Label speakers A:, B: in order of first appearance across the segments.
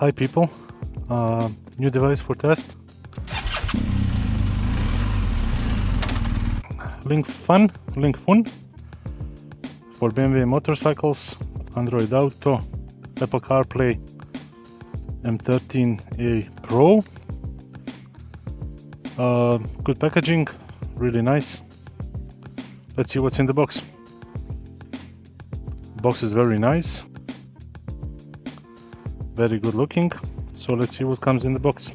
A: Hi people, new device for test. Linkifun for BMW motorcycles, Android Auto, Apple CarPlay, M13aPro. Good packaging, really nice. Let's see what's in the box. Box is very nice, very good looking. So let's see what comes in the box.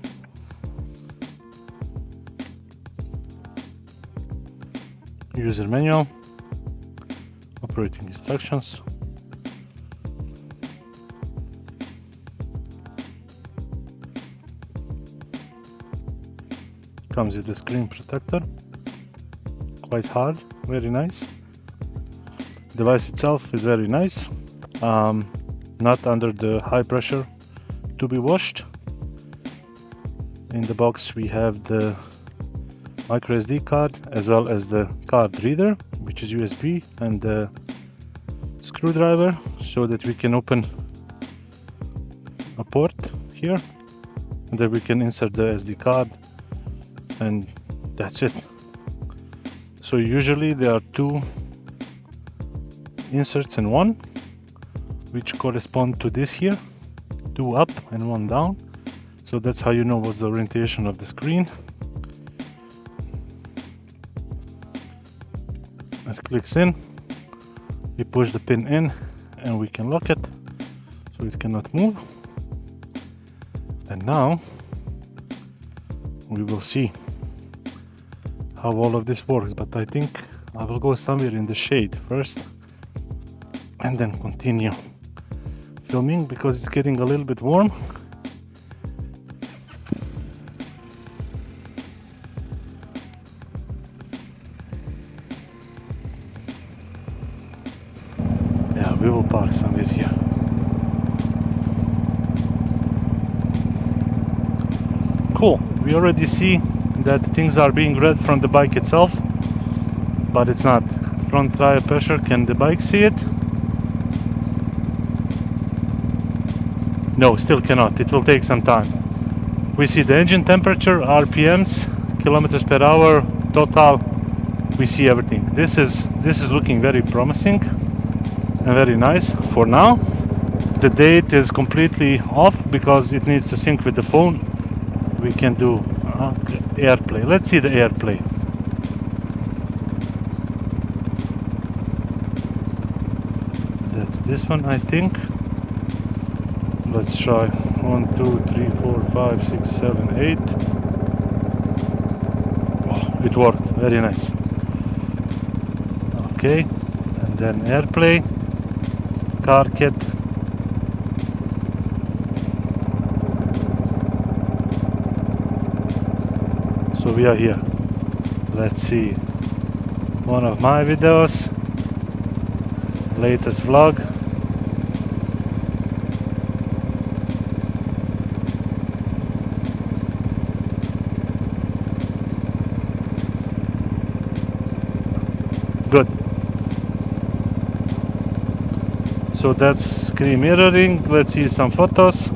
A: User manual, operating instructions, comes with a screen protector, quite hard, very nice. Device itself is very nice, not under the high pressure to be washed. In the box we have the micro SD card as well as the card reader, which is USB, and the screwdriver so that we can open a port here, and then we can insert the SD card, and that's it. So usually there are two inserts in one, which correspond to this here, two up and one down. So that's how you know what's the orientation of the screen. It clicks in, we push the pin in and we can lock it so it cannot move. And now we will see how all of this works, but I think I will go somewhere in the shade first and then continue filming because it's getting a little bit warm. Yeah, we will park somewhere here. Cool, we already see that things are being read from the bike itself, but it's not. Front tire pressure, can the bike see it? No, still cannot. It will take some time. We see the engine temperature, RPMs, kilometers per hour, total. We see everything. This is looking very promising and very nice for now. The date is completely off because it needs to sync with the phone. We can do AirPlay. Let's see the AirPlay. That's this one, I think. Let's try 1, 2, 3, 4, 5, 6, 7, 8. Oh, it worked, very nice. Okay, and then AirPlay, car kit. So we are here. Let's see. One of my videos, latest vlog. Good. So that's screen mirroring. Let's see some photos.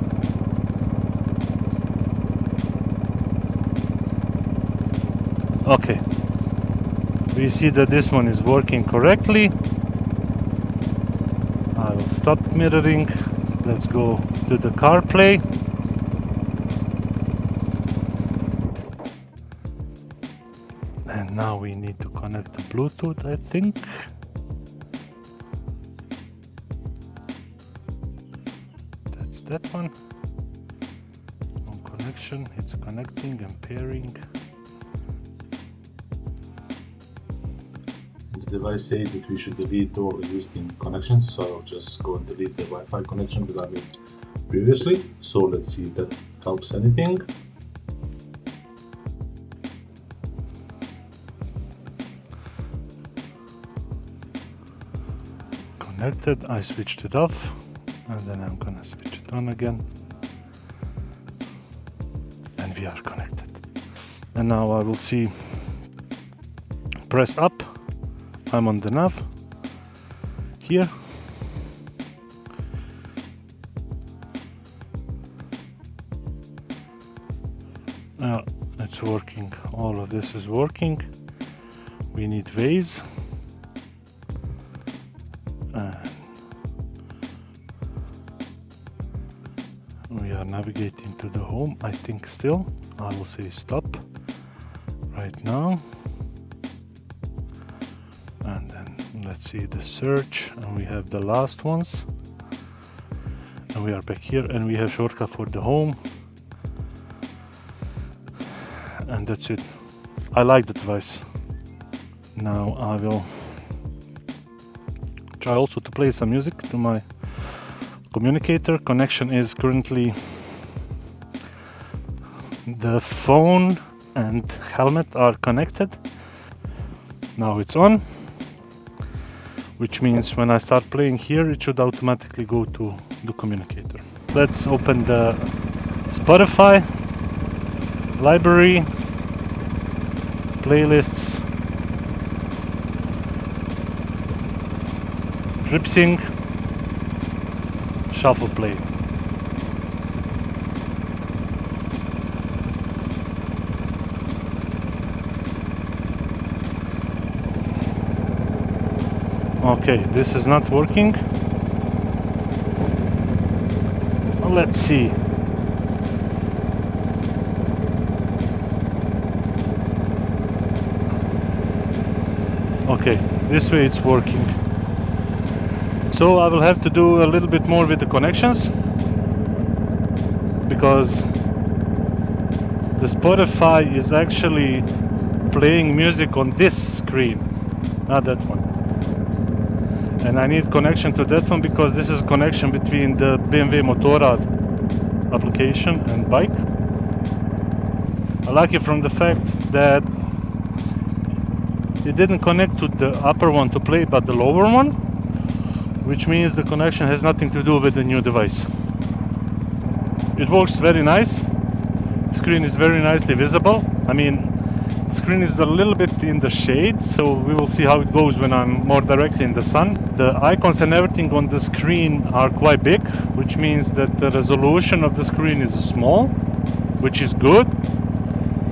A: Okay. We see that this one is working correctly. I will stop mirroring. Let's go to the CarPlay. And now we need to connect the Bluetooth, I think. That's that one. On connection, it's connecting and pairing.
B: The device says that we should delete all existing connections, so I'll just go and delete the Wi-Fi connection that I made previously. So let's see if that helps anything.
A: Connected, I switched it off, and then I'm gonna switch it on again, and we are connected. And now I will see, press up, I'm on the nav here, It's working. All of this is working. We need Waze. We are navigating to the home, I think. Still, I will say stop right now, and then let's see the search, and we have the last ones, and we are back here, and we have shortcut for the home, and that's it. I like the device. Now I will try also to play some music to my communicator. Connection is currently the phone and helmet are connected. Now it's on, which means when I start playing here, it should automatically go to the communicator. Let's open the Spotify library, playlists, trip sync, shuffle play. Okay, this is not working. Let's see. Okay, this way it's working. So I will have to do a little bit more with the connections, because the Spotify is actually playing music on this screen, not that one. And I need connection to that one because this is a connection between the BMW Motorrad application and bike. I like it from the fact that it didn't connect to the upper one to play, but the lower one, which means the connection has nothing to do with the new device. It works very nice. The screen is very nicely visible. I mean, the screen is a little bit in the shade, so we will see how it goes when I'm more directly in the sun. The icons and everything on the screen are quite big, which means that the resolution of the screen is small, which is good.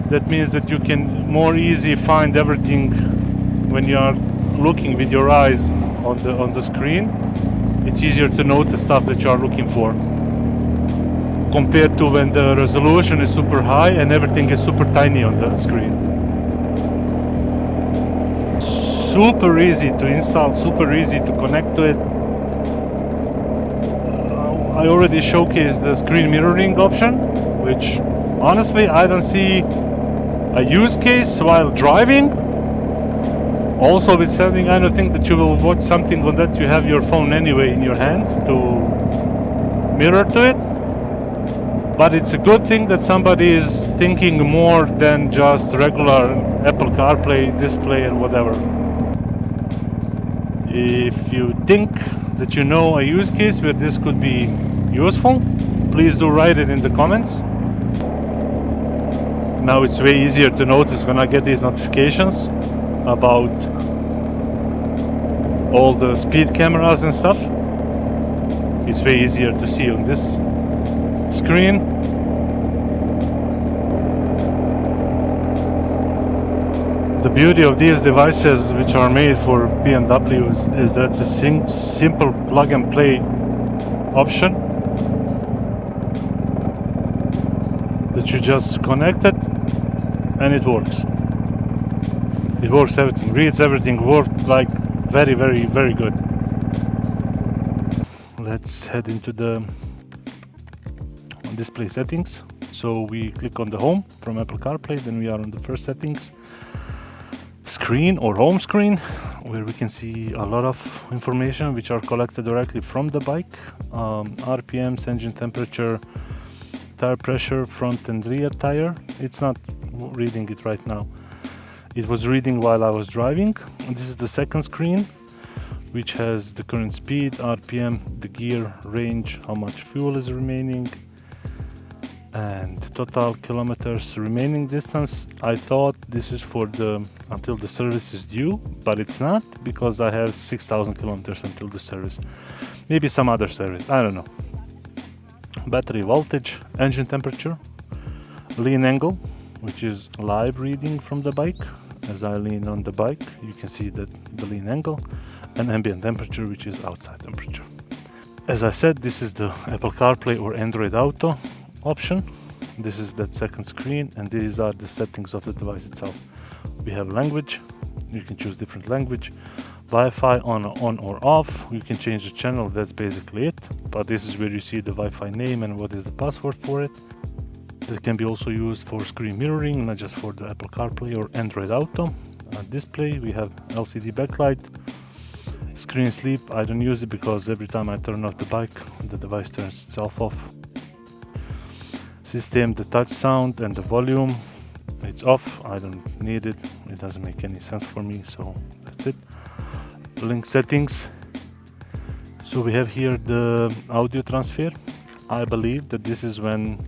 A: That means that you can more easily find everything when you are looking with your eyes on the screen. It's easier to notice stuff that you are looking for, compared to when the resolution is super high and everything is super tiny on the screen. Super easy to install, super easy to connect to it. I already showcased the screen mirroring option, which honestly I don't see a use case while driving. Also with setting, I don't think that you will watch something on that. You have your phone anyway in your hand to mirror to it. But it's a good thing that somebody is thinking more than just regular Apple CarPlay display and whatever. If you think that you know a use case where this could be useful, please do write it in the comments. Now it's way easier to notice when I get these notifications about all the speed cameras and stuff. It's way easier to see on this screen. The beauty of these devices, which are made for BMWs, is that it's a simple plug and play option that you just connect it and it works. It works everything, reads everything, works like very, very, very good. Let's head into the display settings. So we click on the home from Apple CarPlay, then we are on the first settings screen or home screen, where we can see a lot of information which are collected directly from the bike. RPMs, engine temperature, tire pressure, front and rear tire. It's not reading it right now. It was reading while I was driving. And this is the second screen, which has the current speed, RPM, the gear, range, how much fuel is remaining, and total kilometers remaining distance. I thought this is for the until the service is due, but it's not, because I have 6,000 kilometers until the service. Maybe some other service, I don't know. Battery voltage, engine temperature, lean angle, which is live reading from the bike. As I lean on the bike, you can see that the lean angle, and ambient temperature, which is outside temperature. As I said, this is the Apple CarPlay or Android Auto option. This is that second screen, and these are the settings of the device itself. We have language, you can choose different language, Wi-Fi on or off, you can change the channel, that's basically it. But this is where you see the Wi-Fi name and what is the password for it. It can be also used for screen mirroring, not just for the Apple CarPlay or Android Auto. Display, we have LCD backlight. Screen sleep, I don't use it because every time I turn off the bike, the device turns itself off. System, the touch sound and the volume, it's off. I don't need it. It doesn't make any sense for me, so that's it. Link settings. So we have here the audio transfer. I believe that this is when,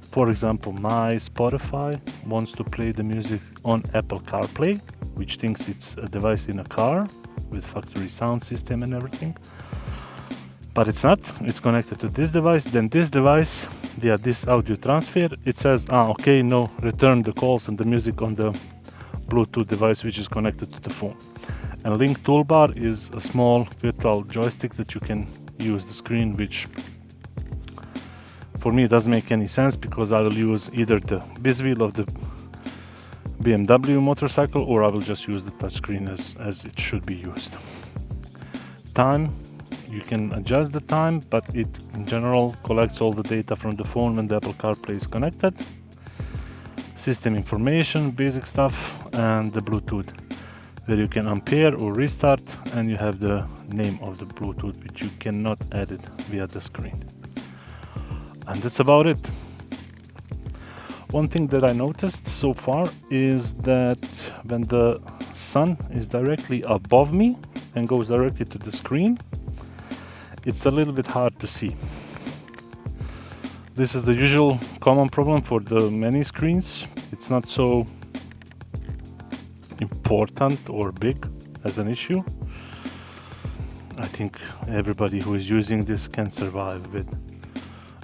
A: for example, my Spotify wants to play the music on Apple CarPlay, which thinks it's a device in a car with factory sound system and everything. But it's not. It's connected to this device. Then this device, via this audio transfer, it says, okay, no, return the calls and the music on the Bluetooth device which is connected to the phone. And Link toolbar is a small virtual joystick that you can use the screen, which for me it doesn't make any sense because I will use either the bizwheel of the BMW motorcycle or I will just use the touchscreen as it should be used. Time, you can adjust the time, but it in general collects all the data from the phone when the Apple CarPlay is connected. System information, basic stuff, and the Bluetooth, where you can unpair or restart, and you have the name of the Bluetooth, which you cannot edit via the screen. And that's about it. One thing that I noticed so far is that when the sun is directly above me and goes directly to the screen, it's a little bit hard to see. This is the usual common problem for the many screens. It's not so important or big as an issue. I think everybody who is using this can survive with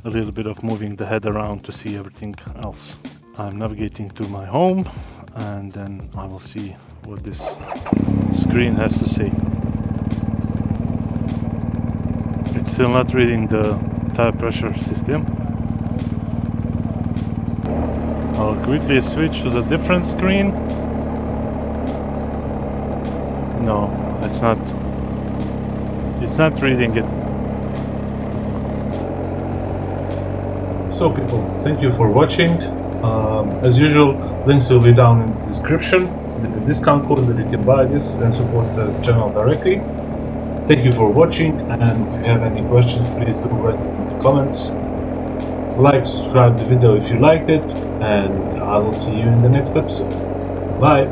A: a little bit of moving the head around to see everything else. I'm navigating to my home and then I will see what this screen has to say. It's still not reading the tire pressure system. I'll quickly switch to the different screen. No, it's not reading it.
B: So people, thank you for watching. As usual, links will be down in the description with the discount code that you can buy this and support the channel directly. Thank you for watching, and if you have any questions, please do write them in the comments. Like, subscribe the video if you liked it, and I will see you in the next episode. Bye!